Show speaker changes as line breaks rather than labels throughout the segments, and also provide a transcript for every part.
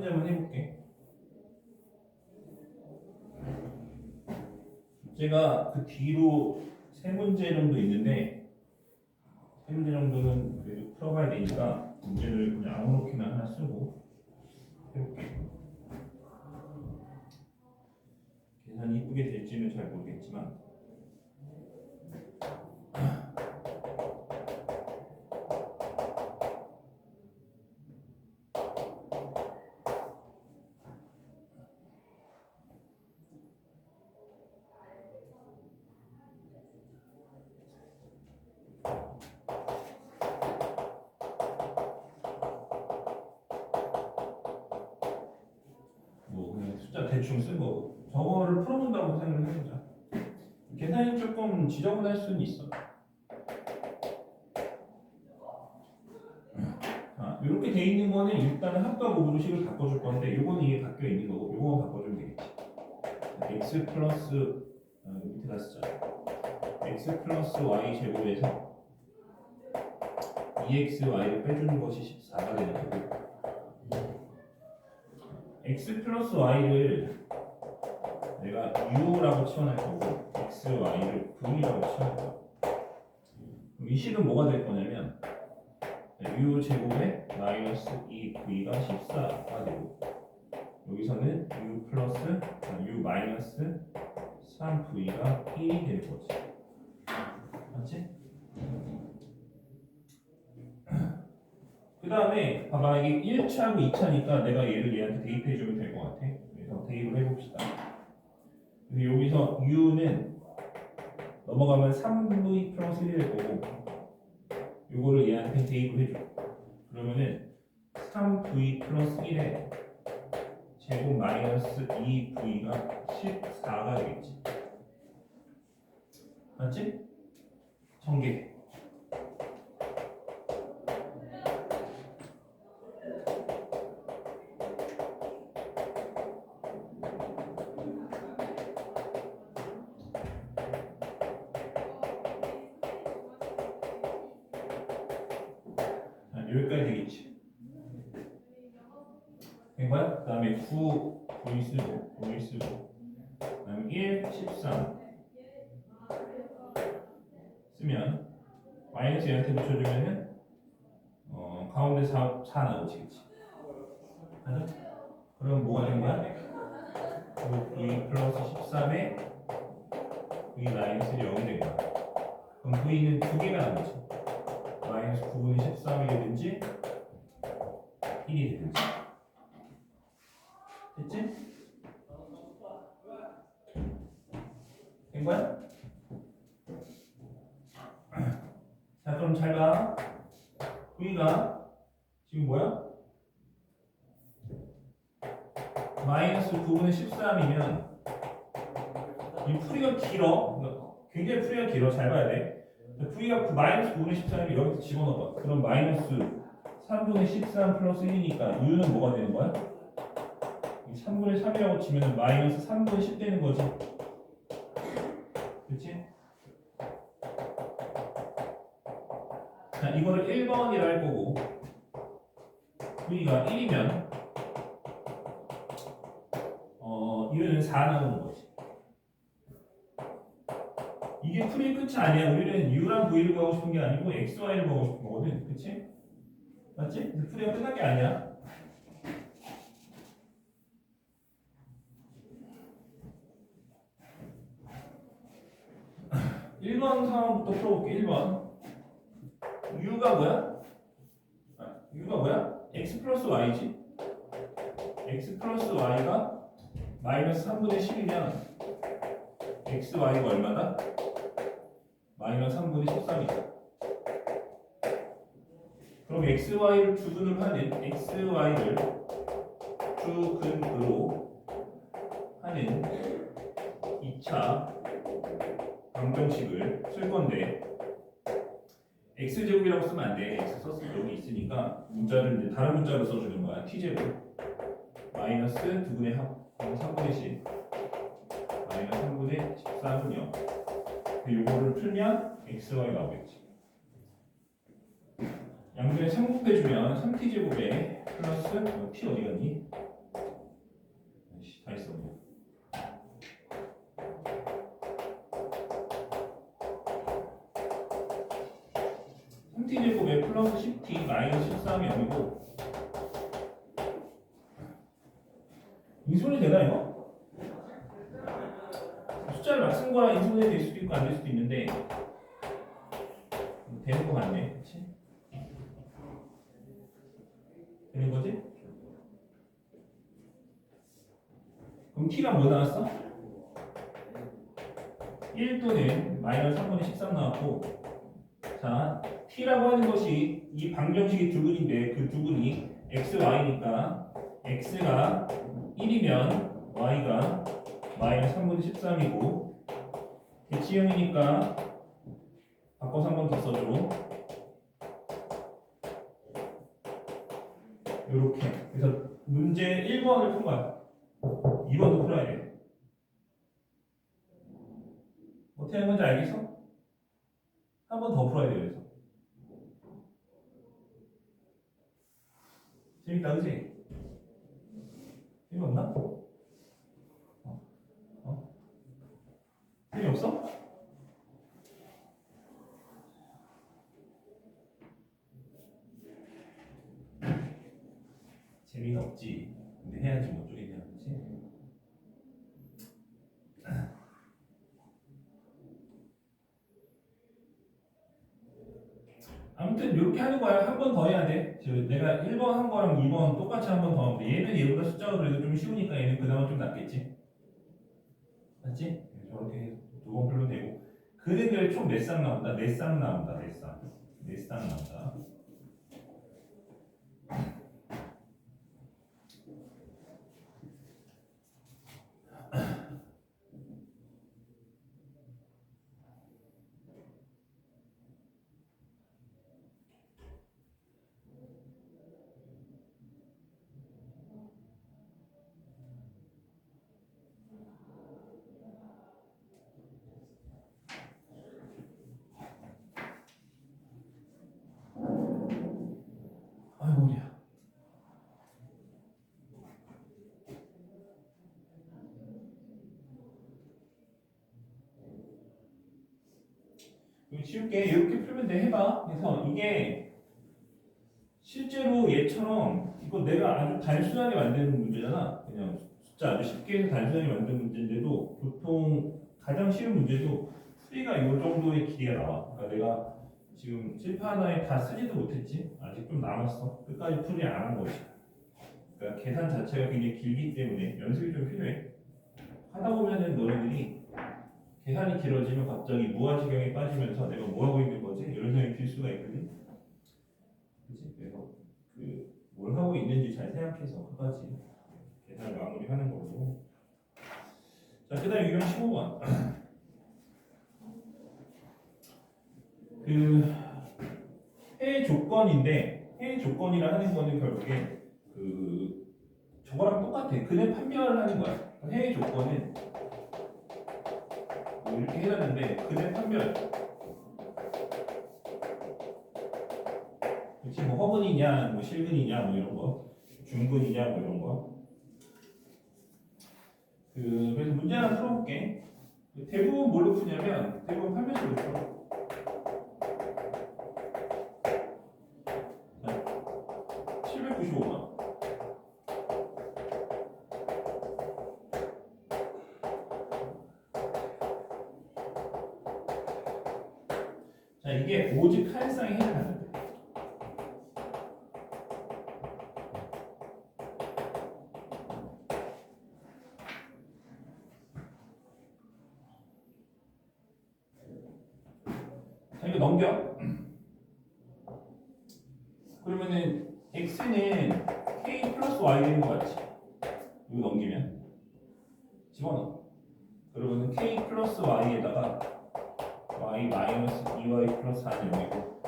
문제만 해볼게. 제가 그 뒤로 세 문제 정도 있는데 세 문제 정도는 그래도 풀어봐야 되니까 문제를 그냥 아무렇게나 하나 쓰고 해볼게. 계산이 이쁘게 될지는 잘 모르겠지만 뭐 그냥 숫자 대충 쓴 거 저거를 풀어본다고 생각을 해보자. 계산이 조금 지저분할 수는 있어. 이렇게 돼 있는 거는 일단은 합과 모두식을 바꿔줄 건데 이거는 이게 바뀌어 있는 거고 이거 바꿔주면 되겠지. x 플러스 밑에다 쓰자. x 플러스 y 제곱에서 2xy를 빼주는 것이 14가 되는 거고 x 플러스 y를 내가 u라고 치환할 거고 x, y를 v라고 치환할 거야. 그럼 이 식은 뭐가 될 거냐면 u 제곱에 마이너스 2v가 14가 되고 여기서는 u 플러스 u 마이너스 3v가 1이 되는 거지. 맞지? 그 다음에 봐봐 이게 1차하고 2차니까 내가 얘를 얘한테 대입해 주면 될 것 같아. 그래서 대입을 해봅시다. 그래서 여기서 u는 넘어가면 3v 플러스 1이 될 거고 이거를 얘한테 대입을 해줘. 그러면은 3v 플러스 1에 제곱 마이너스 2v가 14가 되겠지. 맞지? 전개. 여기까지 되겠지. 된 거야? 그 다음에 9, v 쓰고, 그 다음에 1, 13 쓰면 마이너스 얘한테 붙여주면은 가운데 4 나오지. 맞아? 그럼 뭐가 된 거야? v 플러스 13에 v 마이너스 0이 된 거야. 그럼 v는 두 개가 나오지. 마이너스 9분의 13이 되든지 1이 되든지. 됐지? 된 거야? 자 그럼 잘 봐. v가 지금 뭐야? 마이너스 9분의 13이면 이 풀이가 길어. 굉장히 풀이가 길어. 잘 봐야 돼. v가 마이너스 9분의 13이면 여기서 집어넣어봐. 그럼 마이너스 3분의 13 플러스 1이니까 u는 뭐가 되는 거야? 3분의 3이라고 치면 마이너스 3분의 10 되는 거지. 그치? 자, 이거를 1번이라 할 거고 v가 1이면 u는 4 나오는 거지. 이게 풀이의 끝이 아니야. 우리는 u랑 v를 구하고 싶은 게 아니고 x, y를 구하고 싶은 거거든. 그치? 맞지? 풀이가 끝난 게 아니야. (1번) 상황부터 풀어볼게. 1번 u가 뭐야? u가 뭐야? x 플러스 y지. x 플러스 y가 마이너스 3분의 10이면 x, y가 얼마다? 마이너스 3분의 13이다. 그럼 x, y를 주근을 하는 x, y를 주근으로 하는 2차 방정식을 쓸 건데 x제곱이라고 쓰면 안 돼. x 썼을 여기 있으니까 문자를 이제 다른 문자로 써주는 거야. t제곱 마이너스 2분의 합 3분의 10 마이너스 3분의 14분요. 요거를 풀면 xy 나오겠지. 양변에 3 곱해주면 3t제곱에 플러스 t 어디 갔니? 10t제곱에 플러스 10t 마이너스 13이 0이고 인수분해 되나 이거? 숫자를 막 쓴 거라 인수분해 될 수도 있고 안 될 수도 있는데 되는 거 같네. 그치? 되는 거지? 그럼 t가 뭐 나왔어? 1 또는 마이너스 3분의 13 나왔고 자 t라고 하는 것이 이 방정식이 두근인데 그 두근이 x, y니까 x가 1이면 y가 마이너스 3분의 13이고 대치형이니까 바꿔서 한 번 더 써줘. 이렇게 그래서 문제 1번을 푼 거야. 2번도 풀어야 돼. 어떻게 하는 건지 알겠어? 한 번 더 풀어야 돼. 그래서 재밌다 그치? 재미없나? 재미없어? 재미는 없지. 근데 해야지 뭐 쪼개냐 그치? 아무튼 이렇게 하는 거야. 한 번 더 해야 돼. 내가 1번 한 거랑 2번 똑같이 한 번 더 하면 돼. 얘는 얘보다 숫자가 그래도 좀 쉬우니까 얘는 그나마 좀 낫겠지. 맞지? 저렇게 두 번 풀면 되고. 그래도 총 몇 쌍 나온다? 4쌍 나온다. 4쌍. 4쌍 나온다. 아이고 머리야. 이거 치울게. 이렇게 풀면 돼. 해봐. 그래서 이게 실제로 얘처럼 이거 내가 아주 단순하게 만드는 문제잖아. 그냥 숫자 아주 쉽게 해서 단순하게 만드는 문제인데도 보통 가장 쉬운 문제도 풀이가 이 정도의 길이가 나와. 그러니까 내가 지금 칠파 하나에 다 쓰지도 못했지. 아직 좀 남았어. 끝까지 풀이 안 한 거지. 그러니까 계산 자체가 굉장히 길기 때문에 연습이 좀 필요해. 하다 보면은 너네들이 계산이 길어지면 갑자기 무아지경에 빠지면서 내가 뭐 하고 있는 거지? 이런 생각이 들 수가 있거든. 그치? 그래서 뭘 하고 있는지 잘 생각해서 끝까지 계산을 마무리하는 거고. 자, 그다음 유형 15번. 해외 조건인데 해외 조건이라 하는 거는 결국에 저거랑 똑같아. 그냥 판별을 하는 거야. 해외 조건은 뭐 이렇게 해놨는데 그냥 판별. 그렇지 뭐 허근이냐, 뭐 실근이냐, 뭐 이런 거, 중근이냐, 뭐 이런 거. 그래서 문제 하나 풀어볼게. 대부분 뭘로 푸냐면 대부분 판별식으로 풀어. 자, 795번. 자, 이게 오직 한 쌍에 해당하는데. 자, 이거 넘겨. 그러면은 x는 k 플러스 y 되는 거 같지? 이거 넘기면 집어넣어. 그러면은 k 플러스 y에다가 y 마이너스 2y 플러스 4는 0이고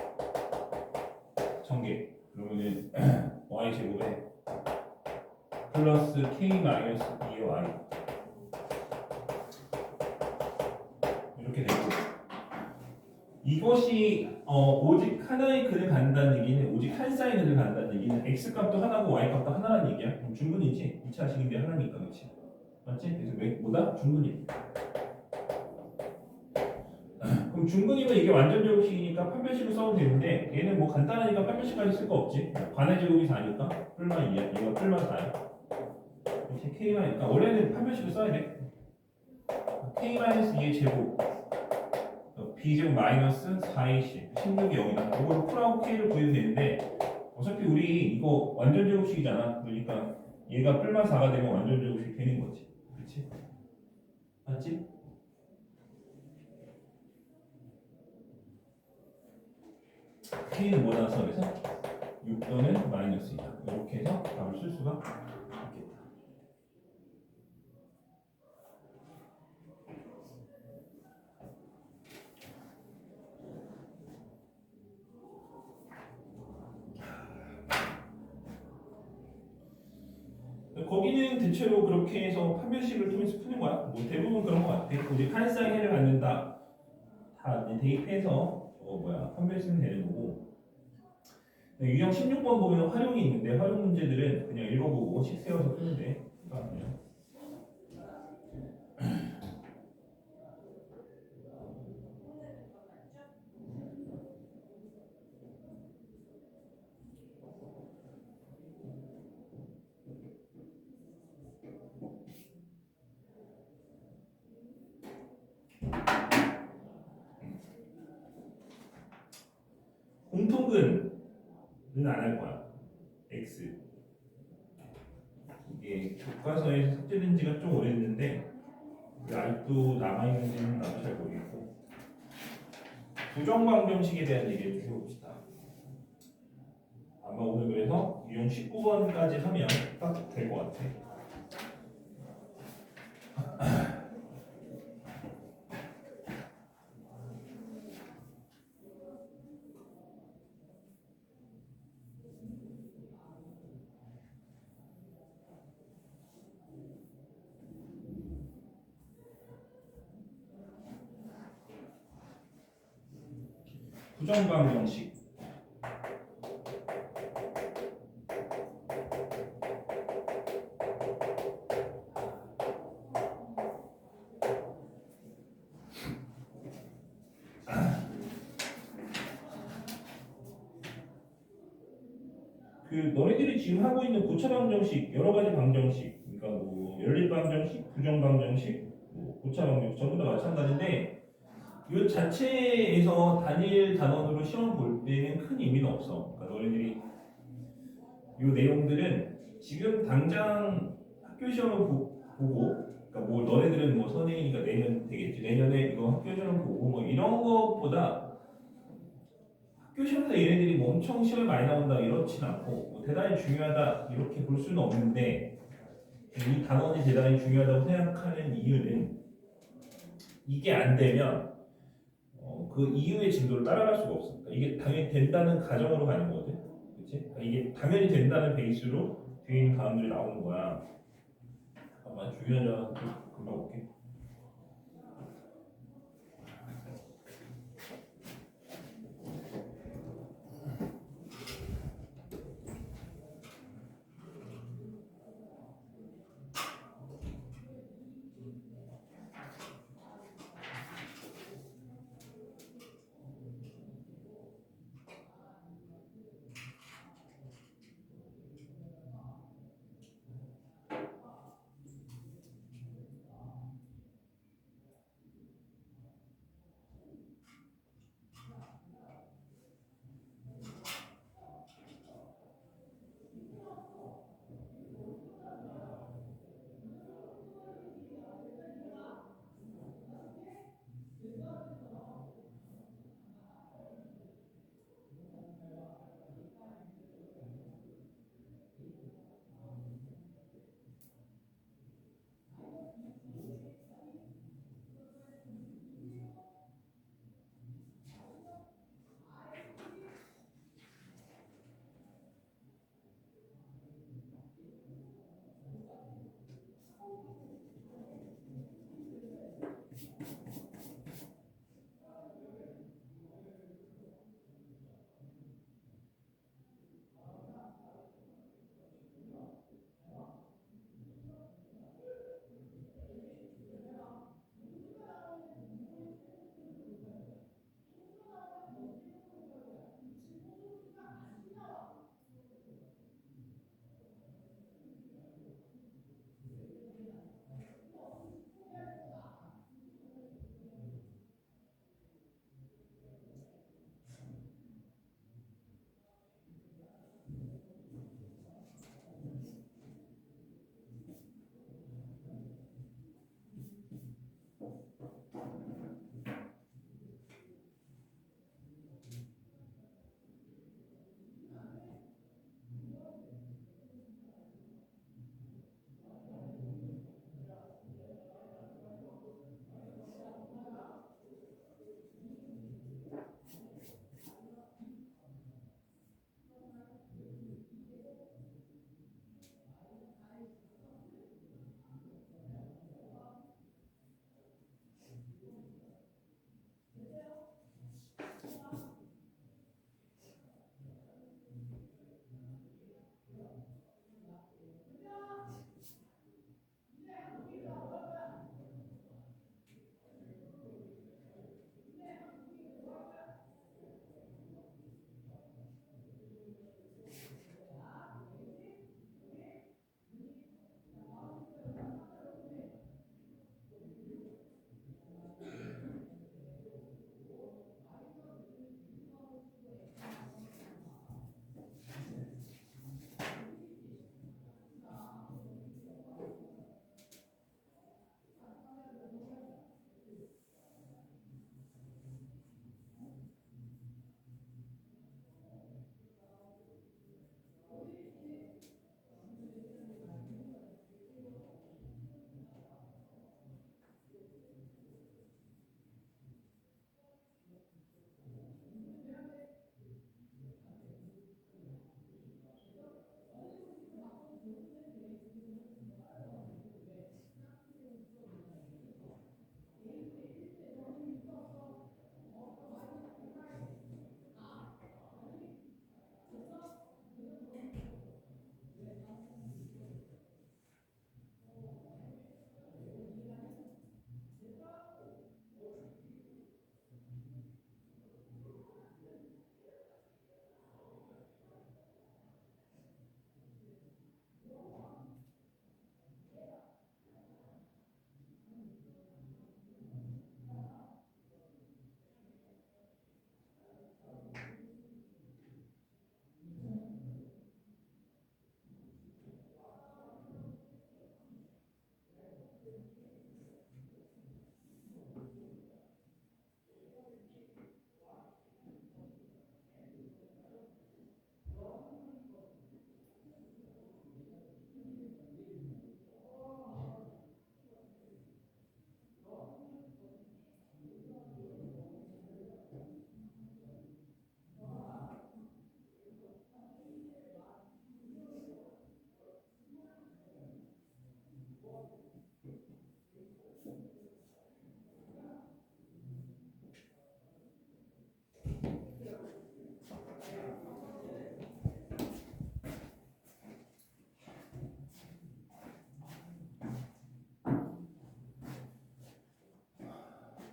1000개. 그러면은 y 제곱에 플러스 k 마이너스 2y 이렇게 되고 이것이 오직 하나의 근을 갖는다는 얘기는 오직 한 쌍의 근을 갖는다는 얘기는 x 값도 하나고 y 값도 하나라는 얘기야. 그럼 중근이지. 2차 식인데 하나니까 그렇지. 맞지? 그래서 뭐다? 중근이. 그럼 그럼 중근이면 이게 완전 제곱식이니까 판별식을 써도 되는데 얘는 뭐 간단하니까 판별식까지 쓸 거 없지. 관의 제곱이 4니까 뿔만 2야. 얘가 뿔만 4야. 이렇게 K만, 그러니까 원래는 판별식을 써야 돼. K-2의 제곱 B제곱 마이너스 4AC 16이 0이다. 이걸로 풀하고 K를 구해도 되는데 어차피 우리 이거 완전 제곱식이잖아. 그러니까 얘가 뿔만 4가 되면 완전 제곱식이 되는 거지. 그렇지? 맞지? K는 뭐 나왔어? 그래서 6 또는 마이너스 2다. 이렇게 해서 답을 쓸 수가 있겠다. 거기는 대체로 그렇게 해서 판별식을 통해서 푸는 거야. 뭐 대부분 그런 거 같아. 우리 판상 해를 갖는다. 다 대입해서 판별식은 되는 거고. 유형 16번 보면 활용이 있는데 활용 문제들은 그냥 읽어보고 식 세워서 푸면 돼. 공통근은 안 할 거야. X. 이게 교과서에서 삭제된 지가 좀 오래됐는데 아직도 남아있는지는 나도 잘 모르겠고. 부정방정식에 대한 얘기를 좀 해봅시다. 아마 오늘 그래서 유형 19번까지 하면 딱 될 것 같아. 부정방정식. 너희들이 지금 하고 있는 고차 방정식 여러 가지 방정식, 그러니까 뭐 열린 방정식, 부정 방정식, 뭐 고차 방정식 전부 다 마찬가지인데 이 자체에서 단일 단원으로 시험 볼 때는 큰 의미는 없어. 그러니까 너희들이 이 내용들은 지금 당장 학교 시험을 보고, 그러니까 뭐 너네들은 뭐 선행이니까 내년 되겠지. 내년에 이거 학교 시험 보고 뭐 이런 것보다 학교 시험에서 얘네들이 뭐 엄청 시험이 많이 나온다 이렇진 않고 뭐 대단히 중요하다 이렇게 볼 수는 없는데 이 단원이 대단히 중요하다고 생각하는 이유는 이게 안 되면 그 이후의 진도를 따라갈 수가 없어. 그러니까 이게 당연히 된다는 가정으로 가는 거거든. 그렇지? 그러니까 이게 당연히 된다는 베이스로 뒤에 있는 단원들이 나오는 거야. 잠깐만 중요한 점 금방 볼게.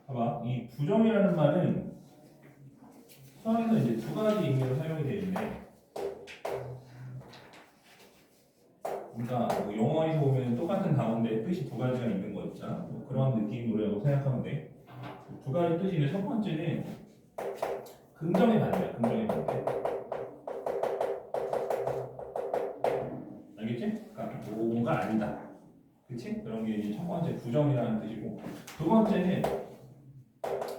봐봐, 이 부정이라는 말은 수학에서 이제 두 가지 의미로 사용이 되는데, 그러니까 뭐 영어에서 보면 똑같은 단어인데 뜻이 두 가지가 있는 거 있잖아. 뭐 그런 느낌으로 생각하면 돼. 두 가지 뜻인데 첫 번째는 긍정의 반대야. 긍정의 반대. 알겠지? 그러니까 뭐가 아니다. 그치? 그런 게 이제 첫 번째 부정이라는 뜻이고, 두 번째는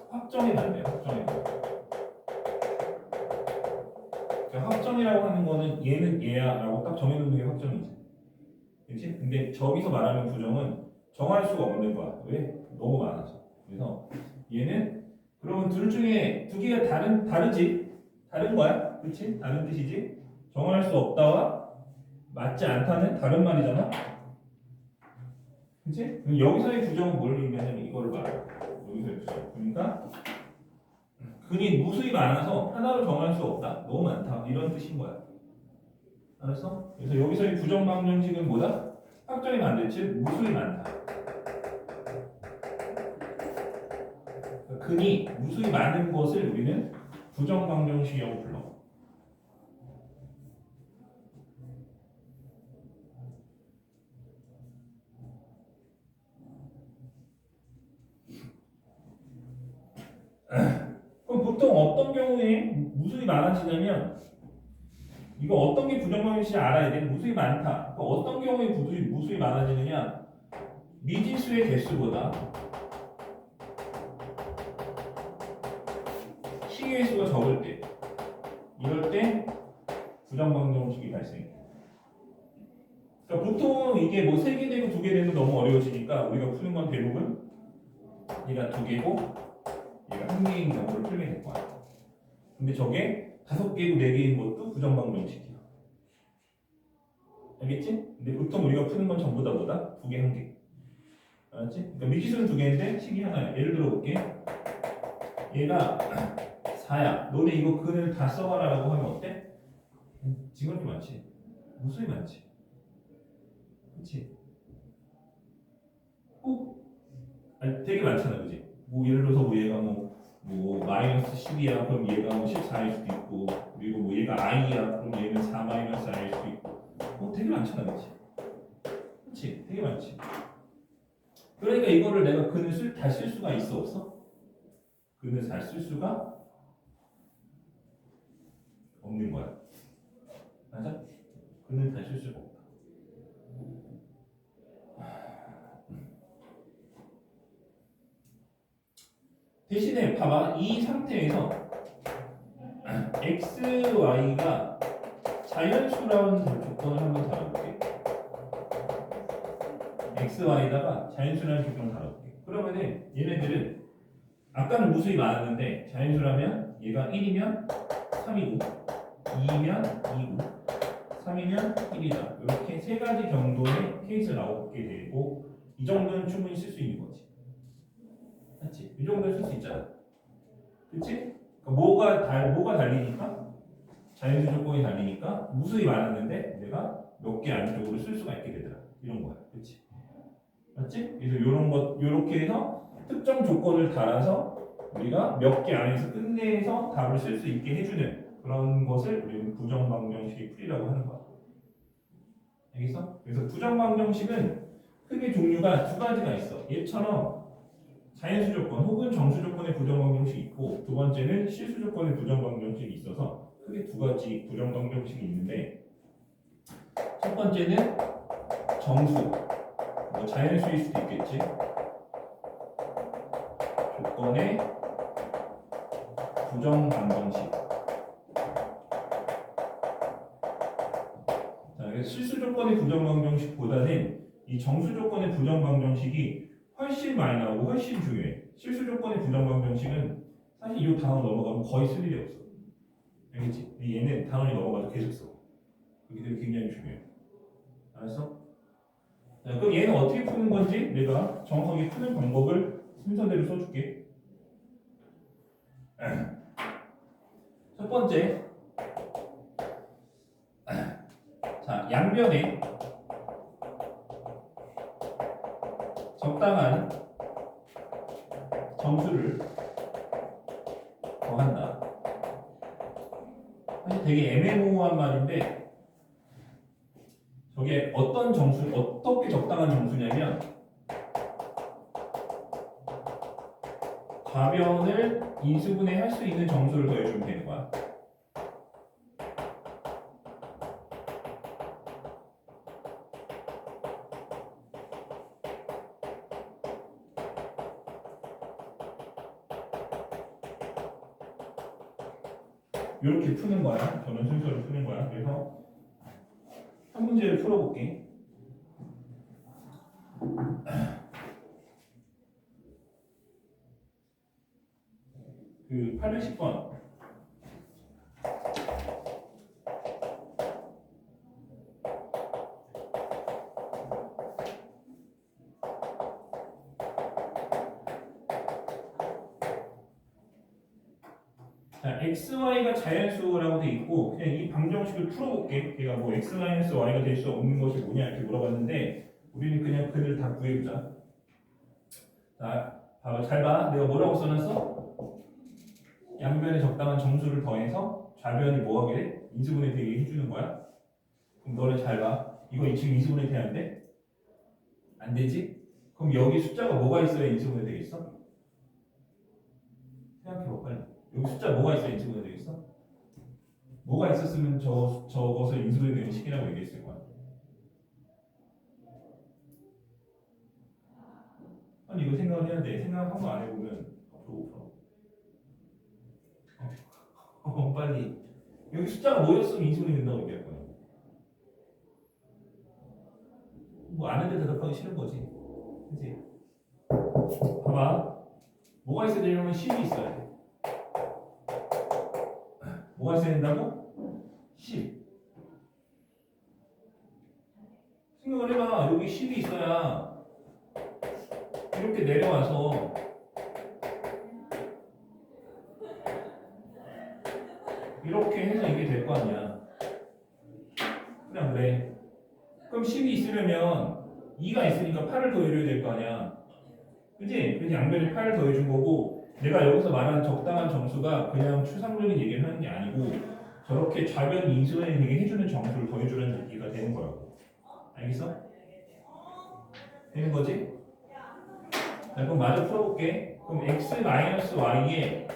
확정의 반대야. 확정의 반대. 그러니까 확정이라고 하는 거는 얘는 얘야라고 딱 정해놓는 게 확정이지. 그치? 근데 저기서 말하는 부정은 정할 수가 없는 거야. 왜? 너무 많아서. 그래서 얘는 그러면 둘 중에 두 개가 다르지? 다른 거야? 그치? 다른 뜻이지? 정할 수 없다와 맞지 않다는 다른 말이잖아? 그치? 그럼 여기서의 부정은 뭘 의미하냐면 이걸 말해. 여기서의 부정. 그러니까 근이 무수히 많아서 하나로 정할 수 없다. 너무 많다. 이런 뜻인 거야. 알았어? 그래서 여기서의 부정 방정식은 뭐다? 확정이 반대, 즉 무수히 많다. 그러니까 근이 무수히 많은 것을 우리는 부정 방정식이라고 불러. 그럼 보통 어떤 경우에 무수히 많아지냐면 이거 어떤 게 부정 방정식인지 알아야 돼. 무수히 많다. 그러니까 어떤 경우에 무수히 많아지느냐? 미지수의 개수보다 식의 수가 적을 때, 이럴 때 부정 방정식이 발생해. 그러니까 보통 이게 뭐 3개 되고 2개 되면 너무 어려워지니까 우리가 푸는 건 대부분 얘가 2개고 얘가 1개인 경우를 풀게 될 거야. 근데 저게 5개고 4개인 것도 부정 방정식이야. 알겠지? 근데 보통 우리가 푸는 건 전부 다 뭐다? 2개, 1개. 알았지? 그러니까 미지수는 2개인데 식이 하나야. 예를 들어 볼게. 얘가 4야. 너네 이거 근을 다 써봐라라고 하면 어때? 지금 이렇게 많지? 무수히 많지? 그치? 아니, 되게 많잖아, 그지? 뭐 예를 들어서 뭐 얘가 뭐 마이너스 10이야, 그럼 얘가 뭐 14일 수도 있고, 그리고 뭐 얘가 i야, 그럼 얘는 4 마이너스 i일 수도 있고, 뭐 되게 많잖아, 그치? 그치? 되게 많지. 그러니까 이거를 내가 근을 다 쓸 수가 있어, 없어? 근을 잘 쓸 수가 없는 거야. 맞아? 근을 다 쓸 수가 없다. 대신에 봐봐, 이 상태에서 x, y가 자연수라는 조건을 한번 다뤄볼게. x, y다가 자연수라는 조건을 다뤄볼게. 그러면은 얘네들은 아까는 무수히 많았는데 자연수라면 얘가 1이면 3이고 2면 2고 3이면 1이다. 이렇게 세 가지 정도의 케이스를 나오게 되고 이 정도는 충분히 쓸 수 있는 거지. 맞지? 이 정도는 쓸 수 있잖아. 그치? 그러니까 뭐가 달리니까? 자연수 조건이 달리니까 무수히 많았는데 내가 몇 개 안쪽으로 쓸 수가 있게 되더라. 이런 거야. 그치? 맞지? 그래서 이런 것, 이렇게 해서 특정 조건을 달아서 우리가 몇 개 안에서 끝내서 답을 쓸 수 있게 해주는 그런 것을 우리는 부정방정식의 풀이라고 하는 거야. 알겠어? 그래서 부정방정식은 크게 종류가 두 가지가 있어. 얘처럼 자연수 조건 혹은 정수 조건의 부정방정식이 있고 두 번째는 실수 조건의 부정방정식이 있어서 크게 두 가지 부정방정식이 있는데 첫 번째는 정수, 뭐 자연수일 수도 있겠지. 조건의 부정방정식. 자, 그래서 실수 조건의 부정방정식보다는 이 정수 조건의 부정방정식이 훨씬 많이 나오고 훨씬 중요해. 실수 조건의 부정방정식은 사실 이 단어 넘어가면 거의 쓸 일이 없어. 알겠지? 얘는 단원이 넘어가도 계속 써. 그게 굉장히 중요해. 알았어? 자, 그럼 얘는 어떻게 푸는 건지 내가 정확하게 푸는 방법을 순서대로 써줄게. 첫 번째, 자, 양변에 적당한 정수를 더한다. 사실 되게 애매모호한 말인데 저게 어떤 정수, 어떻게 적당한 정수냐면 좌변을 인수분해 할 수 있는 정수를 더해주면 되는 거야. 이렇게 푸는 거야. 저는 순서를 푸는 거야. 그래서 한 문제를 풀어볼게. 그 810번. 자, xy가 자연수라고 돼 있고 그냥 이 방정식을 풀어볼게. 걔가 뭐 x-y가 될 수 없는 것이 뭐냐 이렇게 물어봤는데 우리는 그냥 그를 다 구해보자. 자, 봐봐. 잘 봐. 내가 뭐라고 써놨어? 양변에 적당한 정수를 더해서 좌변이 뭐 하게 돼? 인수분해 되게 해주는 거야. 그럼 너네 잘 봐. 이거 지금 인수분해 돼야 안 돼? 안 되지? 그럼 여기 숫자가 뭐가 있어야 인수분해 되겠어? 생각해봐 빨리. 여기 숫자 뭐가 있어야 인수분해 되겠어? 뭐가 있었으면 저것을 인수분해 되는 식이라고 얘기했을 거야. 아니 이거 생각을 해야 돼. 생각 한 번 안 해보면 앞으로 웃어. 빨리. 여기 숫자가 뭐였으면 인수분해 된다고 얘기할 거야. 뭐 아는데 대답하기 싫은 거지. 그치? 봐봐. 뭐가 있어야 되냐면 10이 있어야 돼. 뭐가 있어야 된다고? 10. 생각을 해봐. 여기 10이 있어야 이렇게 내려와서 이렇게 해서 이게 될 거 아니야. 그냥 그래. 그럼 10이 있으려면 2가 있으니까 8을 더해줘야 될 거 아니야. 그치? 그래서 양변에 8을 더해준 거고 내가 여기서 말하는 적당한 정수가 그냥 추상적인 얘기를 하는 게 아니고 저렇게 좌변 인수분해 되게 해주는 정수를 더해주는 얘기가 되는 거라고. 알겠어? 되는 거지? 자, 그럼 마저 풀어볼게. 그럼 x-y에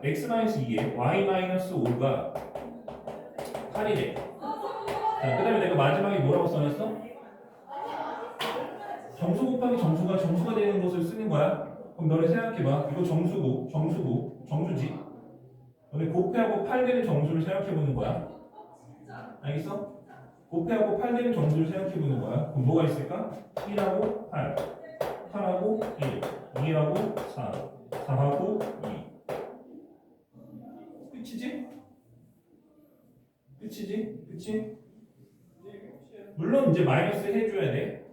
x-2에 y-5가 8이래. 자, 그 다음에 내가 마지막에 뭐라고 써놨어? 정수 곱하기 정수가 되는 것을 쓰는 거야. 그럼 너네 생각해봐. 이거 정수지. 너네 곱해하고 8 되는 정수를 생각해보는 거야. 알겠어? 곱해하고 8 되는 정수를 생각해보는 거야. 그럼 뭐가 있을까? 1하고 8, 8하고 1, 2하고 4, 4하고 2. 끝이지? 그치? 물론 이제 마이너스 해줘야 돼.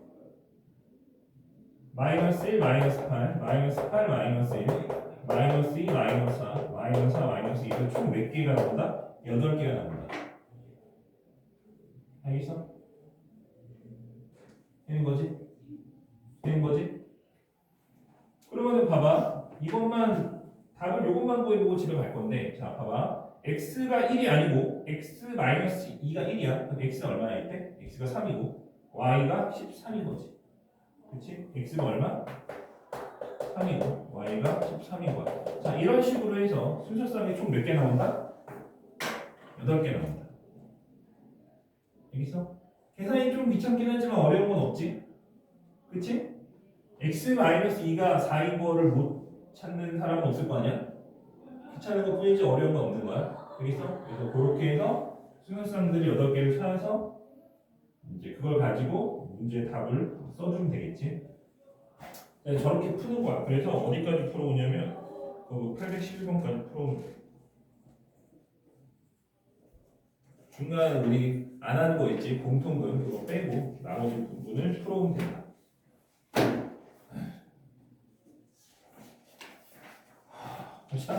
마이너스 1, 마이너스 8, 마이너스 8, 마이너스 1, 마이너스 2, 마이너스 4, 마이너스 4, 마이너스 2. 총 몇 개가 나온다? 8개가 나온다. 알겠어? 되는 거지? 그러면은 봐봐. 답을 요것만 구해보고 집에 갈 건데, 자, 봐봐. x가 1이 아니고 x-2가 1이야. 그럼 x가 얼마나 있대? x가 3이고 y가 13인 거지. 그치? x가 얼마? 3이고 y가 13인 거야. 자, 이런 식으로 해서 순서상에 총 몇 개 나온다? 8개 나온다. 알겠어? 계산이 좀 귀찮긴 하지만 어려운 건 없지? 그치? x-2가 4인 거를 못 찾는 사람은 없을 거 아니야? 귀찮은 것 뿐이지 어려운 건 없는 거야. 알겠어? 그래서 그렇게 해서 순서상들이 8개를 찾아서 이제 그걸 가지고 문제 답을 써주면 되겠지? 네, 저렇게 푸는 거야. 그래서 어디까지 풀어오냐면 그 811번까지 풀어오면 돼. 중간에 우리 안 하는 거 있지? 공통분 그거 빼고 나머지 부분을 풀어오면 된다. 갑시다.